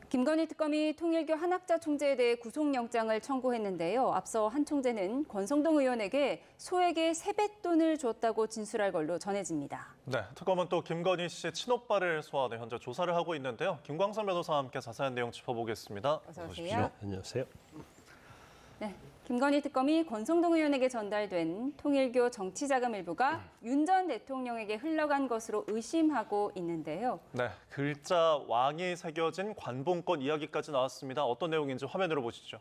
김건희 특검이 통일교 한학자 총재에 대해 구속영장을 청구했는데요. 앞서 한 총재는 권성동 의원에게 소액의 세뱃돈을 줬다고 진술할 걸로 전해집니다. 네, 특검은 또 김건희 씨 친오빠를 소환해 현재 조사를 하고 있는데요. 김광선 변호사와 함께 자세한 내용 짚어보겠습니다. 어서 오세요. 안녕하세요. 네, 김건희 특검이 권성동 의원에게 전달된 통일교 정치자금 일부가 윤 전 대통령에게 흘러간 것으로 의심하고 있는데요. 네, 글자 왕이 새겨진 관봉권 이야기까지 나왔습니다. 어떤 내용인지 화면으로 보시죠.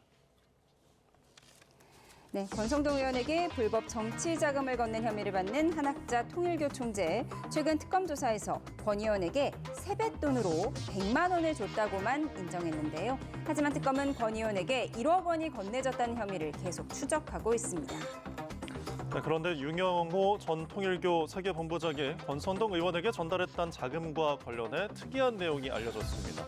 네, 권성동 의원에게 불법 정치 자금을 건넨 혐의를 받는 한학자 통일교 총재. 최근 특검 조사에서 권 의원에게 세뱃돈으로 100만 원을 줬다고만 인정했는데요. 하지만 특검은 권 의원에게 1억 원이 건네졌다는 혐의를 계속 추적하고 있습니다. 네, 그런데 윤영호 전 통일교 세계본부장이 권성동 의원에게 전달했던 자금과 관련해 특이한 내용이 알려졌습니다.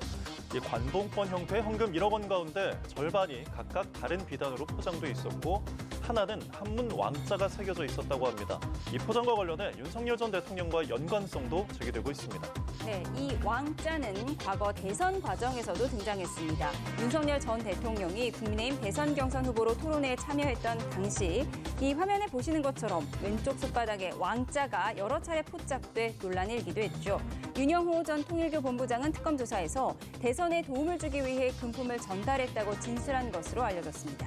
이 관봉권 형태의 현금 1억 원 가운데 절반이 각각 다른 비단으로 포장돼 있었고 하나는 한문 왕자가 새겨져 있었다고 합니다. 이 포장과 관련해 윤석열 전 대통령과의 연관성도 제기되고 있습니다. 네, 이 왕자는 과거 대선 과정에서도 등장했습니다. 윤석열 전 대통령이 국민의힘 대선 경선 후보로 토론회에 참여했던 당시 이 화면에 보시는 것처럼 왼쪽 손바닥에 왕자가 여러 차례 포착돼 논란이 일기도 했죠. 윤영호 전 통일교 본부장은 특검 조사에서 대선에 도움을 주기 위해 금품을 전달했다고 진술한 것으로 알려졌습니다.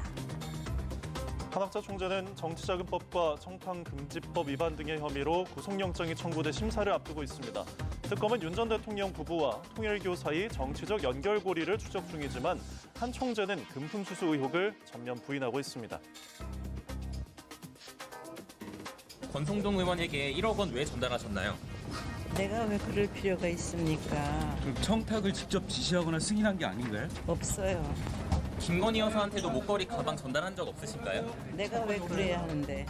한학자 총재는 정치자금법과 청탁금지법 위반 등의 혐의로 구속영장이 청구돼 심사를 앞두고 있습니다. 특검은 윤 전 대통령 부부와 통일교 사이 정치적 연결고리를 추적 중이지만 한 총재는 금품 수수 의혹을 전면 부인하고 있습니다. 권성동 의원에게 1억 원 왜 전달하셨나요? 내가 왜 그럴 필요가 있습니까? 청탁을 직접 지시하거나 승인한 게 아닌가요? 없어요. 김건희 여사한테도 목걸이 가방 전달한 적 없으신가요? 내가 왜 그래야 하는데.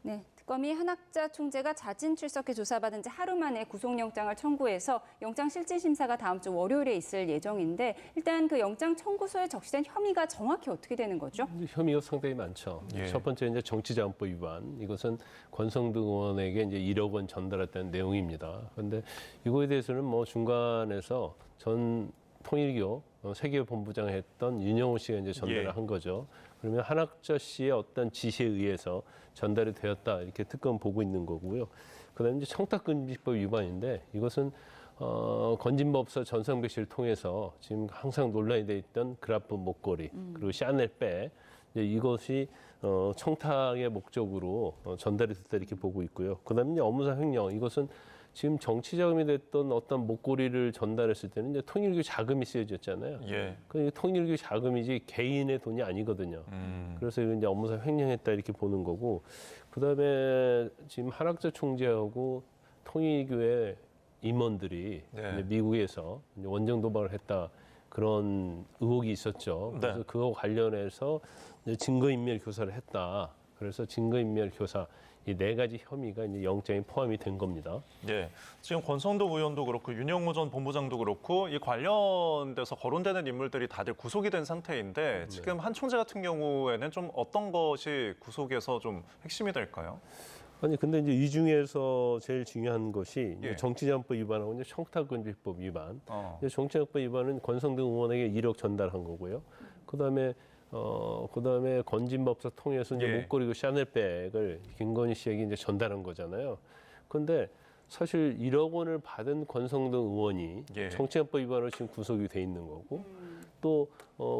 네, 특검이 한학자 총재가 자진 출석해 조사받은 지 하루 만에 구속영장을 청구해서 영장 실질심사가 다음 주 월요일에 있을 예정인데 일단 그 영장 청구서에 적시된 혐의가 정확히 어떻게 되는 거죠? 혐의가 상당히 많죠. 예. 첫 번째 이제 정치자금법 위반. 이것은 권성동 의원에게 이제 1억 원 전달했다는 내용입니다. 그런데 이거에 대해서는 뭐 중간에서 전 통일교 세계본부장을 했던 윤영호 씨가 이제 전달을 예. 한 거죠. 그러면 한학자 씨의 어떤 지시에 의해서 전달이 되었다 이렇게 특검 보고 있는 거고요. 그다음에 이제 청탁금지법 위반인데 이것은 건진법사 전성배 씨를 통해서 지금 항상 논란이 돼 있던 그라프 목걸이 그리고 샤넬백 이제 이것이 청탁의 목적으로 전달이 됐다 이렇게 보고 있고요. 그다음에 이제 업무상 횡령 이것은 지금 정치자금이 됐던 어떤 목걸이를 전달했을 때는 이제 통일교 자금이 쓰여졌잖아요. 예. 그 통일교 자금이지 개인의 돈이 아니거든요. 그래서 이건 이제 업무상 횡령했다 이렇게 보는 거고, 그다음에 지금 한학자 총재하고 통일교의 임원들이 네. 이제 미국에서 이제 원정 도박을 했다. 그런 의혹이 있었죠. 그래서 네. 그거 관련해서 이제 증거인멸 교사를 했다. 그래서 증거인멸 교사 이 네 가지 혐의가 이제 영장에 포함이 된 겁니다. 예, 지금 권성동 의원도 그렇고 윤영호 전 본부장도 그렇고 이 관련돼서 거론되는 인물들이 다들 구속이 된 상태인데 지금 한 총재 같은 경우에는 좀 어떤 것이 구속에서 좀 핵심이 될까요? 아니 근데 이제 이 중에서 제일 중요한 것이 예. 정치자금법 위반하고 이제 청탁금지법 위반. 어. 이제 정치자금법 위반은 권성동 의원에게 1억 전달한 거고요. 그다음에 건진법사 통해서 이제 예. 목걸이고 샤넬백을 김건희 씨에게 이제 전달한 거잖아요. 그런데 사실 1억 원을 받은 권성동 의원이 예. 정치자금법 위반으로 지금 구속이 돼 있는 거고 또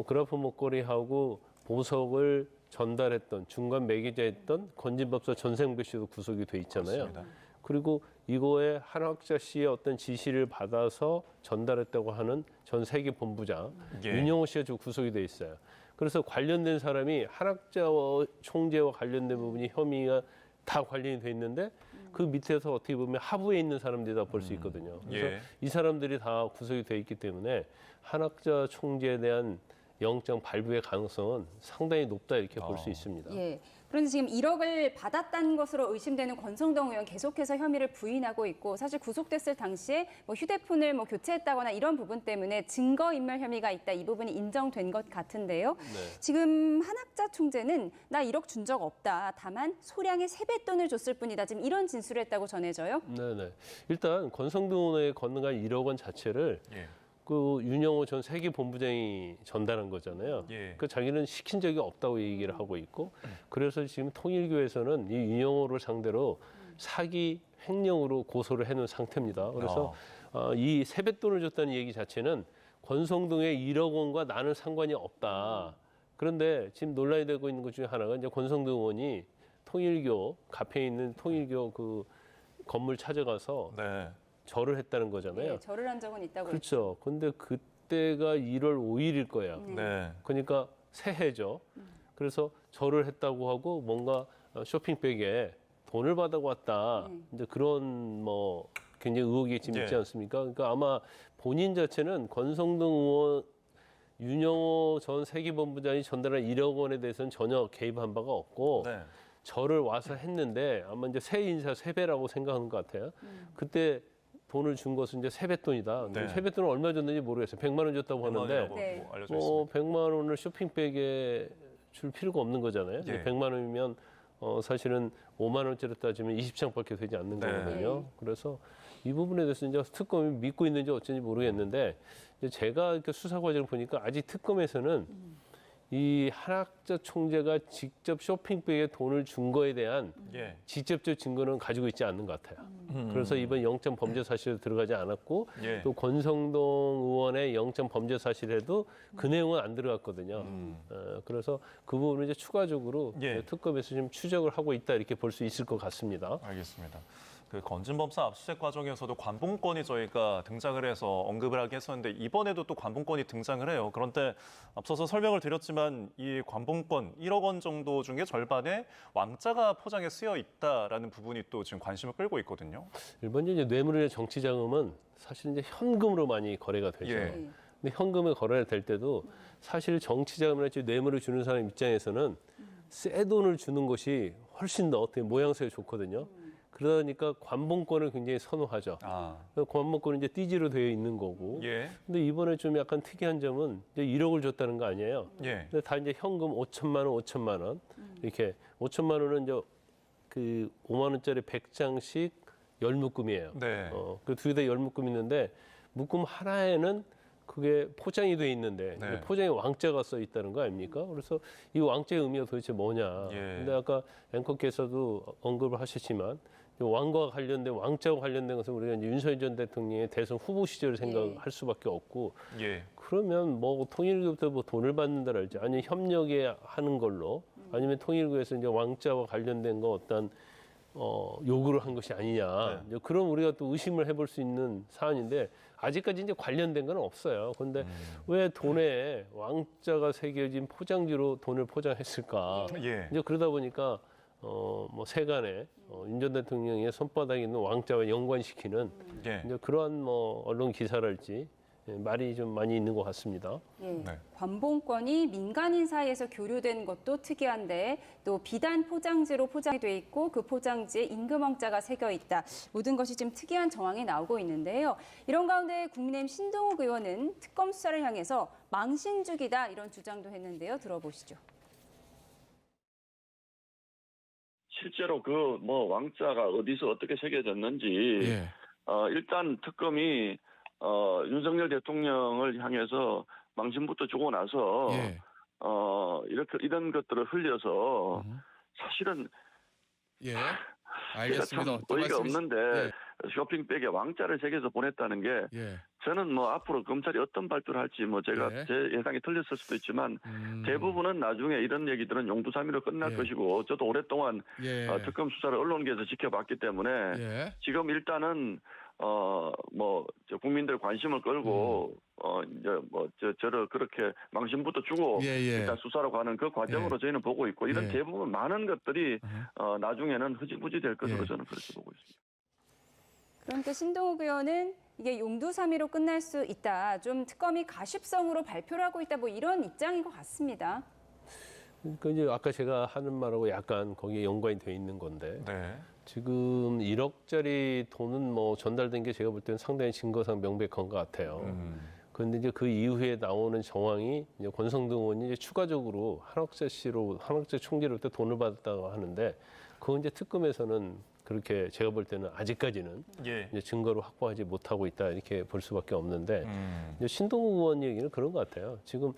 그라프 목걸이하고 보석을 전달했던 중간 매개자였던 건진법사 전생배 씨도 구속이 돼 있잖아요. 그렇습니다. 그리고 이거에 한학자 씨의 어떤 지시를 받아서 전달했다고 하는 전 세계 본부장 예. 윤영호 씨가 지금 구속이 돼 있어요. 그래서 관련된 사람이 한학자 총재와 관련된 부분이 혐의가 다 관련이 돼 있는데 그 밑에서 어떻게 보면 하부에 있는 사람들이 다 볼 수 있거든요. 그래서 예. 이 사람들이 다 구속이 돼 있기 때문에 한학자 총재에 대한 영장 발부의 가능성은 상당히 높다 이렇게 볼 수 있습니다. 예, 그런데 지금 1억을 받았다는 것으로 의심되는 권성동 의원 계속해서 혐의를 부인하고 있고 사실 구속됐을 당시에 뭐 휴대폰을 뭐 교체했다거나 이런 부분 때문에 증거인멸 혐의가 있다 이 부분이 인정된 것 같은데요. 네. 지금 한학자 총재는 나 1억 준 적 없다. 다만 소량의 세뱃돈을 줬을 뿐이다. 지금 이런 진술을 했다고 전해져요. 네네. 일단 권성동 의원에게 건너간 1억 원 자체를 그 윤영호 전 세계본부장이 전달한 거잖아요. 예. 그 자기는 시킨 적이 없다고 얘기를 하고 있고, 그래서 지금 통일교에서는 이 윤영호를 상대로 사기 횡령으로 고소를 해놓은 상태입니다. 그래서 이 세뱃돈을 줬다는 얘기 자체는 권성동의 1억 원과 나는 상관이 없다. 그런데 지금 논란이 되고 있는 것 중에 하나가 이제 권성동 의원이 통일교 카페에 있는 통일교 그 건물 찾아가서 네. 절을 했다는 거잖아요. 네, 절을 한 적은 있다고 그렇죠. 근데 그때가 1월 5일일 거야. 네. 그러니까 새해죠. 그래서 절을 했다고 하고 뭔가 쇼핑백에 돈을 받아왔다. 이제 그런 뭐 굉장히 의혹이 지금 있지 예. 않습니까? 그러니까 아마 본인 자체는 권성동 의원, 윤영호 전 세계본부장이 전달한 1억 원에 대해서는 전혀 개입한 바가 없고 네. 절을 와서 했는데 아마 이제 새 인사 세배라고 생각하는 것 같아요. 그때 돈을 준 것은 이제 세뱃돈이다. 네. 세뱃돈을 얼마 줬는지 모르겠어요. 100만 원 줬다고 하는데 네. 알려져 있습니다. 100만 원을 쇼핑백에 줄 필요가 없는 거잖아요. 예. 100만 원이면 사실은 5만 원짜리 따지면 20장밖에 되지 않는 네. 거거든요. 그래서 이 부분에 대해서 이제 특검이 믿고 있는지 어쩐지 모르겠는데 이제 제가 이렇게 수사 과정을 보니까 아직 특검에서는 이 한학자 총재가 직접 쇼핑백에 돈을 준 거에 대한 예. 직접적 증거는 가지고 있지 않는 것 같아요. 그래서 이번 영장 범죄 사실에 들어가지 않았고 예. 또 권성동 의원의 영장 범죄 사실에도 그 내용은 안 들어갔거든요. 그래서 그 부분을 이제 추가적으로 예. 특검에서 지금 추적을 하고 있다 이렇게 볼 수 있을 것 같습니다. 알겠습니다. 그 건진법사 압수수색 과정에서도 관봉권이 저희가 등장을 해서 언급을 하게 했었는데 이번에도 또 관봉권이 등장을 해요. 그런데 앞서서 설명을 드렸지만 이 관봉권 1억 원 정도 중에 절반에 왕자가 포장에 쓰여 있다라는 부분이 또 지금 관심을 끌고 있거든요. 일반적으로 이제 뇌물의 정치 자금은 사실 이제 현금으로 많이 거래가 되죠. 예. 근데 현금에 거래가 될 때도 사실 정치 자금이나 뇌물을 주는 사람 입장에서는 새 돈을 주는 것이 훨씬 더 어떻게 모양새가 좋거든요. 그러니까 관봉권을 굉장히 선호하죠. 아, 관봉권은 이제 띠지로 되어 있는 거고. 예, 근데 이번에 좀 약간 특이한 점은 이제 1억을 줬다는 거 아니에요. 예, 근데 다 이제 현금 5천만 원, 5천만 원 이렇게 5천만 원은 이제 그 5만 원짜리 100장씩 10묶음이에요. 네, 그 두 개 다 10묶음 있는데 묶음 하나에는 그게 포장이 돼 있는데 네. 포장에 왕자가 써 있다는 거 아닙니까? 그래서 이 왕자의 의미가 도대체 뭐냐? 예. 근데 아까 앵커께서도 언급을 하셨지만 왕과 관련된 왕자와 관련된 것은 우리가 이제 윤석열 전 대통령의 대선 후보 시절을 생각할 수밖에 없고 예, 그러면 뭐 통일교부터 뭐 돈을 받는다랄지 아니면 협력에 하는 걸로 아니면 통일교에서 이제 왕자와 관련된 거 어떤 요구를 한 것이 아니냐. 이제 그럼 우리가 또 의심을 해볼 수 있는 사안인데 아직까지 이제 관련된 건 없어요. 그런데 왜 돈에 왕자가 새겨진 포장지로 돈을 포장했을까? 예, 이제 그러다 보니까 뭐 세간에 윤 전 대통령의 손바닥에 있는 왕자와 연관시키는 예. 이제 그러한 뭐 언론 기사랄지 말이 좀 많이 있는 것 같습니다. 예. 네. 관봉권이 민간인 사이에서 교류된 것도 특이한데 또 비단 포장지로 포장이 돼 있고 그 포장지에 임금왕자가 새겨 있다. 모든 것이 좀 특이한 정황이 나오고 있는데요. 이런 가운데 국민의힘 신동욱 의원은 특검 수사를 향해서 망신주기다 이런 주장도 했는데요. 들어보시죠. 실제로 그 뭐 왕자가 어디서 어떻게 새겨졌는지 일단 특검이 윤석열 대통령을 향해서 망신부터 주고 나서 이렇게 이런 것들을 흘려서 사실은 예, 제가 알겠습니다. 참 또 어이가 말씀이- 없는데 쇼핑백에 왕자를 새겨서 보냈다는 게 예, 저는 뭐 앞으로 검찰이 어떤 발표를 할지 뭐 제가 예. 제 예상이 틀렸을 수도 있지만 대부분은 나중에 이런 얘기들은 용두사미로 끝날 예. 것이고 저도 오랫동안 예, 특검 수사를 언론계에서 지켜봤기 때문에 예, 지금 일단은 뭐 국민들 관심을 끌고 이제 저를 그렇게 망신부터 주고 예, 예. 일단 수사로 가는 그 과정으로 저희는 보고 있고 이런 예. 대부분 많은 것들이 나중에는 흐지부지 될 것으로 예. 저는 그렇게 보고 있습니다. 그러니까 신동욱 의원은 이게 용두사미로 끝날 수 있다. 좀 특검이 가십성으로 발표를 하고 있다. 뭐 이런 입장인 것 같습니다. 그러니까 이제 아까 제가 하는 말하고 약간 거기에 연관이 돼 있는 건데 네. 지금 1억짜리 돈은 뭐 전달된 게 제가 볼 때는 상당히 증거상 명백한 것 같아요. 그런데 이제 그 이후에 나오는 정황이 이제 권성동 의원이 이제 추가적으로 한학재 총재로부터 돈을 받았다고 하는데 그건 이제 특검에서는 그렇게 제가 볼 때는 아직까지는 예. 이제 증거로 확보하지 못하고 있다 이렇게 볼 수밖에 없는데 이제 신동욱 의원 얘기는 그런 것 같아요. 지금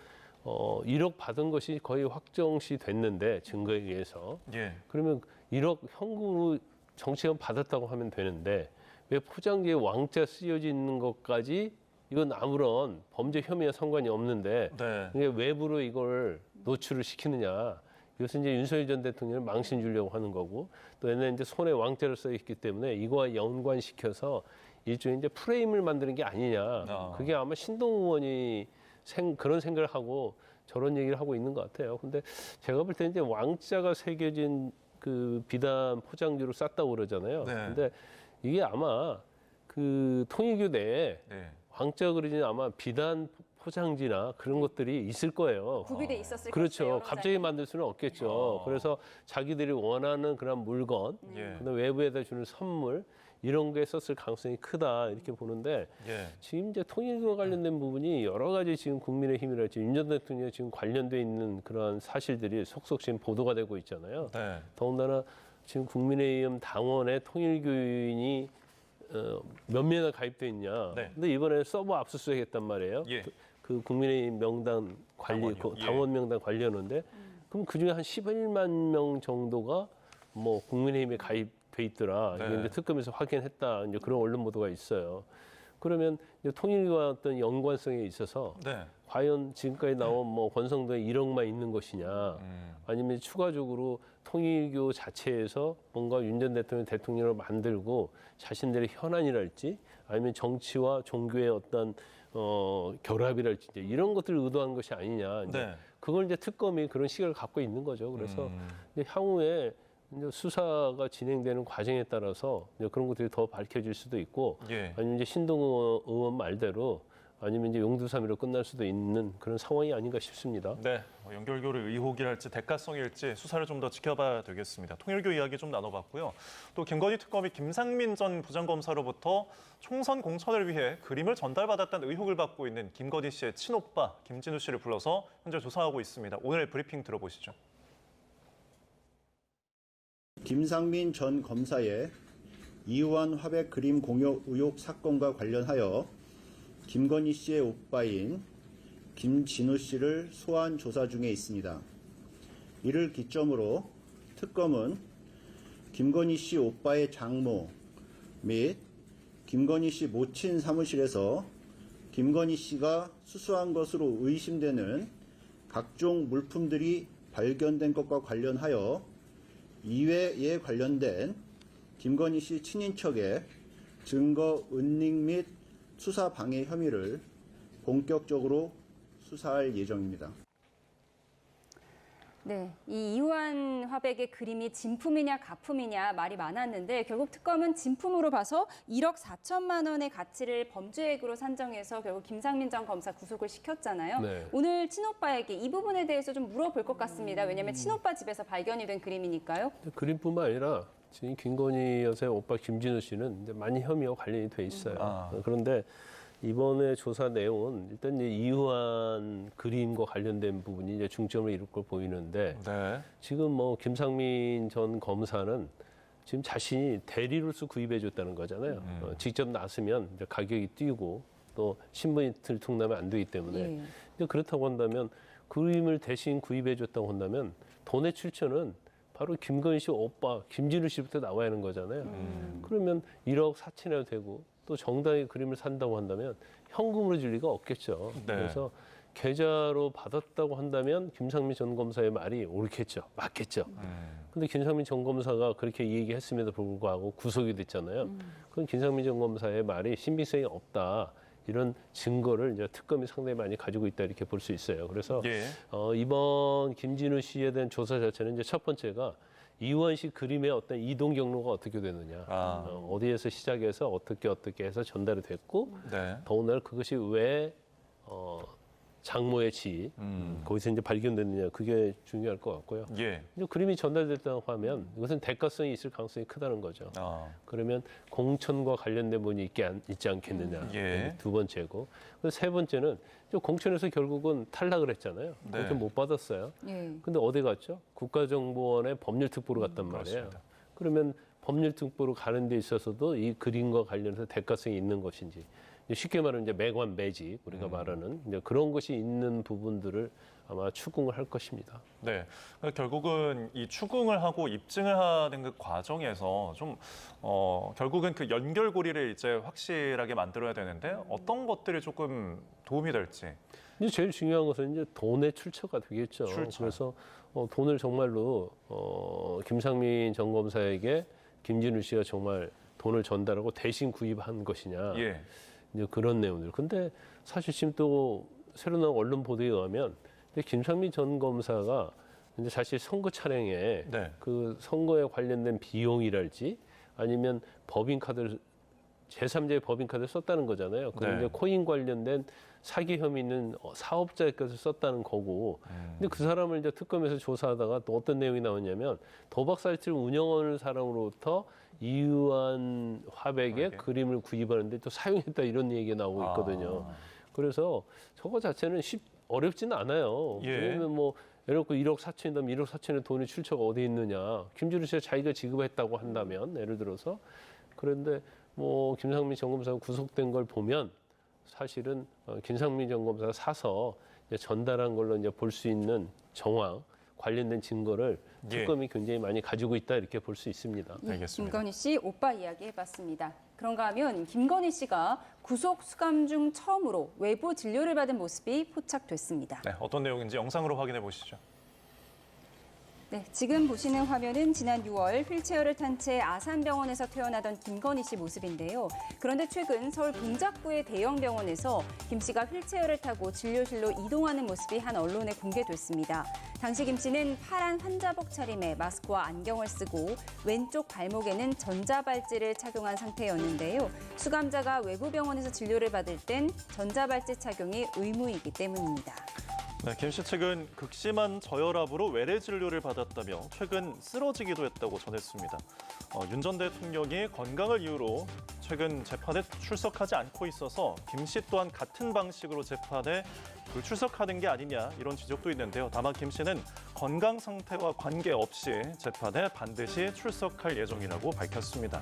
1억 받은 것이 거의 확정시 됐는데 증거에 의해서 예. 그러면 1억 현금으로 정치권 받았다고 하면 되는데 왜 포장지에 왕자 쓰여져 있는 것까지 이건 아무런 범죄 혐의와 상관이 없는데 네. 이게 외부로 이걸 노출을 시키느냐. 이것은 이제 윤석열 전 대통령을 망신 주려고 하는 거고 또 얘는 이제 손에 왕자를 써 있기 때문에 이거와 연관시켜서 일종의 이제 프레임을 만드는 게 아니냐. 그게 아마 신동욱 의원이 그런 생각을 하고 저런 얘기를 하고 있는 것 같아요. 근데 제가 볼 때는 이제 왕자가 새겨진 그 비단 포장지로 쌌다고 그러잖아요. 네. 근데 이게 아마 그 통일교 내에 네. 왕자 그려진 아마 비단 포장지나 그런 것들이 있을 거예요. 구비돼 있었을 그렇죠. 것이에요, 갑자기 만들 수는 없겠죠. 그래서 자기들이 원하는 그런 물건, 예. 그다음 외부에다 주는 선물 이런 게 썼을 가능성이 크다 이렇게 보는데 예. 지금 이제 통일과 관련된 부분이 여러 가지 지금 국민의힘이랄지 윤 전 대통령 지금 관련돼 있는 그런 사실들이 속속 지금 보도가 되고 있잖아요. 네. 더군다나 지금 국민의힘 당원에 통일교인이 몇 명이나 가입돼 있냐. 네. 근데 이번에 서버 압수수색했단 말이에요. 예. 그 국민의힘 명단 관리, 당원이요? 예. 당원 명단 관리하는데 그럼 그중에 한 11만 명 정도가 뭐 국민의힘에 가입돼 있더라. 네. 이게 이제 특검에서 확인했다. 이제 그런 언론 보도가 있어요. 그러면 이제 통일과 어떤 연관성에 있어서 네. 과연 지금까지 나온 뭐 권성동에 1억만 있는 것이냐, 아니면 추가적으로 통일교 자체에서 뭔가 윤 전 대통령을 만들고 자신들의 현안이랄지 아니면 정치와 종교의 어떤 결합이랄지 이제 이런 것들을 의도한 것이 아니냐. 이제 네. 그걸 이제 특검이 그런 시각을 갖고 있는 거죠. 그래서 이제 향후에 이제 수사가 진행되는 과정에 따라서 이제 그런 것들이 더 밝혀질 수도 있고, 예. 아니면 이제 신동욱 의원 말대로 아니면 이제 용두사미로 끝날 수도 있는 그런 상황이 아닌가 싶습니다. 네, 연결고리 의혹이랄지 대가성일지 수사를 좀 더 지켜봐야 되겠습니다. 통일교 이야기 좀 나눠봤고요. 또 김건희 특검이 김상민 전 부장검사로부터 총선 공천을 위해 그림을 전달받았다는 의혹을 받고 있는 김건희 씨의 친오빠 김진우 씨를 불러서 현재 조사하고 있습니다. 오늘 브리핑 들어보시죠. 김상민 전 검사의 이우환 화백 그림 공여 의혹 사건과 관련하여 김건희 씨의 오빠인 김진우 씨를 소환 조사 중에 있습니다. 이를 기점으로 특검은 김건희 씨 오빠의 장모 및 김건희 씨 모친 사무실에서 김건희 씨가 수수한 것으로 의심되는 각종 물품들이 발견된 것과 관련하여 이외에 관련된 김건희 씨 친인척의 증거 은닉 및 수사 방해 혐의를 본격적으로 수사할 예정입니다. 네, 이 이우환 화백의 그림이 진품이냐 가품이냐 말이 많았는데 결국 특검은 진품으로 봐서 1억 4천만 원의 가치를 범죄액으로 산정해서 결국 김상민 전 검사 구속을 시켰잖아요. 네. 오늘 친오빠에게 이 부분에 대해서 좀 물어볼 것 같습니다. 왜냐하면 친오빠 집에서 발견이 된 그림이니까요. 그림뿐만 아니라 지금 김건희 여사의 오빠 김진우 씨는 이제 많이 혐의와 관련이 돼 있어요. 그런데 이번에 조사 내용은 일단 이제 이후한 그림과 관련된 부분이 이제 중점을 이룰 걸 보이는데 네. 지금 뭐 김상민 전 검사는 지금 자신이 대리로서 구입해줬다는 거잖아요. 직접 나서면 이제 가격이 뛰고 또 신분이 들통나면 안 되기 때문에 예. 이제 그렇다고 한다면 그림을 대신 구입해줬다고 한다면 돈의 출처는 바로 김건희 씨 오빠 김진우 씨부터 나와야 하는 거잖아요. 그러면 1억 4천이나 되고 또 정당히 그림을 산다고 한다면 현금으로 줄 리가 없겠죠. 네. 그래서 계좌로 받았다고 한다면 김상민 전 검사의 말이 옳겠죠. 맞겠죠. 근데 김상민 전 검사가 그렇게 얘기했음에도 불구하고 구속이 됐잖아요. 그건 김상민 전 검사의 말이 신빙성이 없다. 이런 증거를 이제 특검이 상당히 많이 가지고 있다 이렇게 볼 수 있어요. 그래서 예. 이번 김진우 씨에 대한 조사 자체는 이제 첫 번째가 이우환 씨 그림의 어떤 이동 경로가 어떻게 되느냐, 어디에서 시작해서 어떻게 해서 전달이 됐고, 네. 더군다나 그것이 왜 장모의 지 거기서 이제 발견됐느냐 그게 중요할 것 같고요. 예. 이제 그림이 전달됐다고 하면 이것은 대가성이 있을 가능성이 크다는 거죠. 그러면 공천과 관련된 부분이 있지 않겠느냐. 예. 두 번째고. 세 번째는 공천에서 결국은 탈락을 했잖아요. 네. 공천 못 받았어요. 예. 근데 어디 갔죠? 국가정보원의 법률특보로 갔단 말이에요. 그렇습니다. 그러면 법률특보로 가는 데 있어서도 이 그림과 관련해서 대가성이 있는 것인지 쉽게 말하면 이제 매관 매직 우리가 말하는 이제 그런 것이 있는 부분들을 아마 추궁을 할 것입니다. 네, 그러니까 결국은 이 추궁을 하고 입증을 하는 그 과정에서 좀 결국은 그 연결고리를 이제 확실하게 만들어야 되는데 어떤 것들이 조금 도움이 될지. 이제 제일 중요한 것은 이제 돈의 출처가 되겠죠. 출처. 그래서 돈을 정말로 김상민 전 검사에게 김진우 씨가 정말 돈을 전달하고 대신 구입한 것이냐. 예. 이제 그런 내용들. 근데 사실 지금 또 새로 나온 언론 보도에 의하면 김상민 전 검사가 이제 사실 선거 차량에 네. 그 선거에 관련된 비용이랄지 아니면 법인카드를 제3자의 법인카드를 썼다는 거잖아요. 그럼 네. 이제 코인 관련된 사기 혐의 있는 사업자에게서 썼다는 거고. 근데 그 사람을 이제 특검에서 조사하다가 또 어떤 내용이 나왔냐면 도박 사이트를 운영하는 사람으로부터 이유한 화백의 그림을 구입하는데 또 사용했다 이런 얘기가 나오고 있거든요. 그래서 저거 자체는 어렵지는 않아요. 예. 왜냐면 뭐 예를 들어 1억 4천이라면 1억 4천의 돈의 출처가 어디 있느냐. 김준우 씨가 자기가 지급했다고 한다면 예를 들어서 그런데 뭐 김상민 전 검사가 구속된 걸 보면 사실은 김상민 전 검사가 사서 이제 전달한 걸로 이제 볼 수 있는 정황 관련된 증거를 특검이 굉장히 많이 가지고 있다 이렇게 볼 수 있습니다. 예, 알겠습니다. 김건희 씨 오빠 이야기 해봤습니다. 그런가 하면 김건희 씨가 구속 수감 중 처음으로 외부 진료를 받은 모습이 포착됐습니다. 네, 어떤 내용인지 영상으로 확인해 보시죠. 네, 지금 보시는 화면은 지난 6월 휠체어를 탄 채 아산병원에서 퇴원하던 김건희 씨 모습인데요. 그런데 최근 서울 동작구의 대형 병원에서 김 씨가 휠체어를 타고 진료실로 이동하는 모습이 한 언론에 공개됐습니다. 당시 김 씨는 파란 환자복 차림에 마스크와 안경을 쓰고 왼쪽 발목에는 전자발찌를 착용한 상태였는데요. 수감자가 외부 병원에서 진료를 받을 땐 전자발찌 착용이 의무이기 때문입니다. 네, 김 씨 측은 극심한 저혈압으로 외래 진료를 받았다며 최근 쓰러지기도 했다고 전했습니다. 윤 전 대통령이 건강을 이유로 최근 재판에 출석하지 않고 있어서 김 씨 또한 같은 방식으로 재판에 불출석하는 게 아니냐 이런 지적도 있는데요. 다만 김 씨는 건강 상태와 관계없이 재판에 반드시 출석할 예정이라고 밝혔습니다.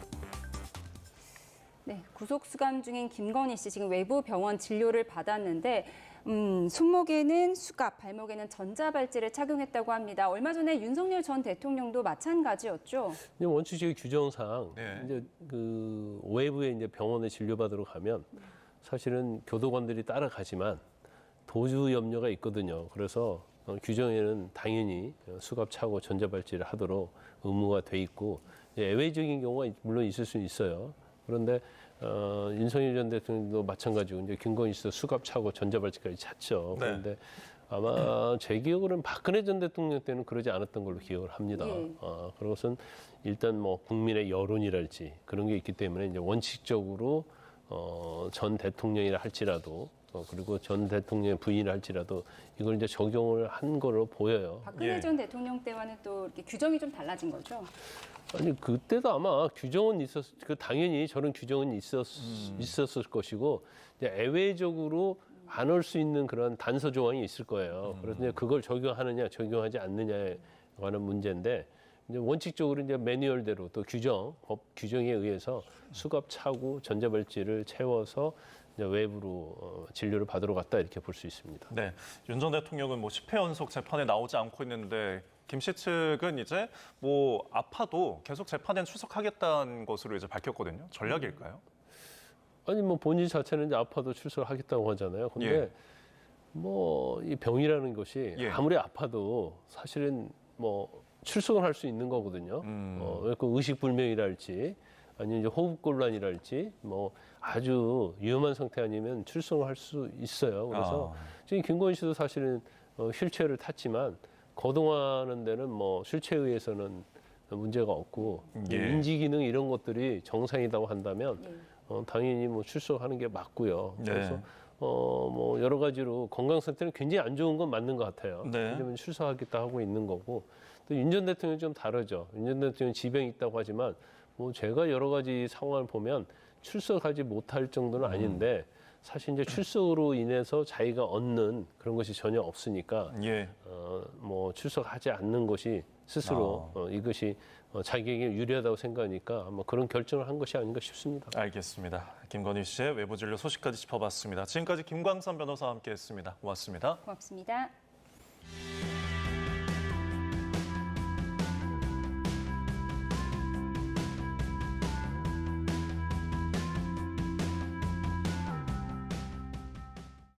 네, 구속 수감 중인 김건희 씨 지금 외부 병원 진료를 받았는데 손목에는 수갑, 발목에는 전자발찌를 착용했다고 합니다. 얼마 전에 윤석열 전 대통령도 마찬가지였죠. 원칙적인 규정상 네. 이제 그 외부에 이제 병원에 진료받으러 가면 사실은 교도관들이 따라가지만 도주 염려가 있거든요. 그래서 규정에는 당연히 수갑 차고 전자발찌를 하도록 의무가 돼 있고 예외적인 경우가 물론 있을 수는 있어요. 그런데 윤석열 전 대통령도 마찬가지고 이제 김건희 씨도 수갑 차고 전자발찌까지 찼죠. 네. 그런데 아마 제 기억으로는 박근혜 전 대통령 때는 그러지 않았던 걸로 기억을 합니다. 예. 그것은 일단 뭐 국민의 여론이랄지 그런 게 있기 때문에 이제 원칙적으로 전 대통령이라 할지라도 그리고 전 대통령의 부인을 할지라도 이걸 이제 적용을 한 걸로 보여요. 박근혜 예. 전 대통령 때와는 또 이렇게 규정이 좀 달라진 거죠. 아니 그때도 아마 규정은 당연히 저런 규정은 있었을 것이고 이제 예외적으로 안 올 수 있는 그런 단서 조항이 있을 거예요. 그래서 이제 그걸 적용하느냐 적용하지 않느냐에 관한 문제인데 이제 원칙적으로 이제 매뉴얼대로 또 법 규정에 의해서 수갑 차고 전자발찌를 채워서 이제 외부로 진료를 받으러 갔다 이렇게 볼 수 있습니다. 네, 윤 전 대통령은 뭐 10회 연속 재판에 나오지 않고 있는데 김 씨 측은 이제 뭐 아파도 계속 재판에 출석하겠다는 것으로 이제 밝혔거든요. 전략일까요? 아니 뭐 본인 자체는 이제 아파도 출석하겠다고 하잖아요. 근데 예. 뭐 이 병이라는 것이 예. 아무리 아파도 사실은 뭐 출석을 할 수 있는 거거든요. 그 의식불명이랄지 아니면 이제 호흡곤란이랄지 뭐 아주 위험한 상태 아니면 출석을 할 수 있어요. 그래서 지금 김건희 씨도 사실은 휠체어를 탔지만 거동하는 데는 뭐 휠체어에 의해서는 문제가 없고 예. 인지 기능 이런 것들이 정상이라고 한다면 예. 당연히 뭐 출석하는 게 맞고요. 네. 그래서 뭐 여러 가지로 건강 상태는 굉장히 안 좋은 건 맞는 것 같아요. 네. 왜냐면 출소하겠다 하고 있는 거고 또 윤 전 대통령이 좀 다르죠. 윤 전 대통령 질병이 있다고 하지만 뭐 제가 여러 가지 상황을 보면 출소하지 못할 정도는 아닌데 사실 이제 출소로 인해서 자기가 얻는 그런 것이 전혀 없으니까 예. 뭐 출석하지 않는 것이 스스로 이것이 자기에게 유리하다고 생각하니까 아마 그런 결정을 한 것이 아닌가 싶습니다. 알겠습니다. 김건희 씨의 외부 진료 소식까지 짚어봤습니다. 지금까지 김광선 변호사와 함께했습니다. 고맙습니다. 고맙습니다.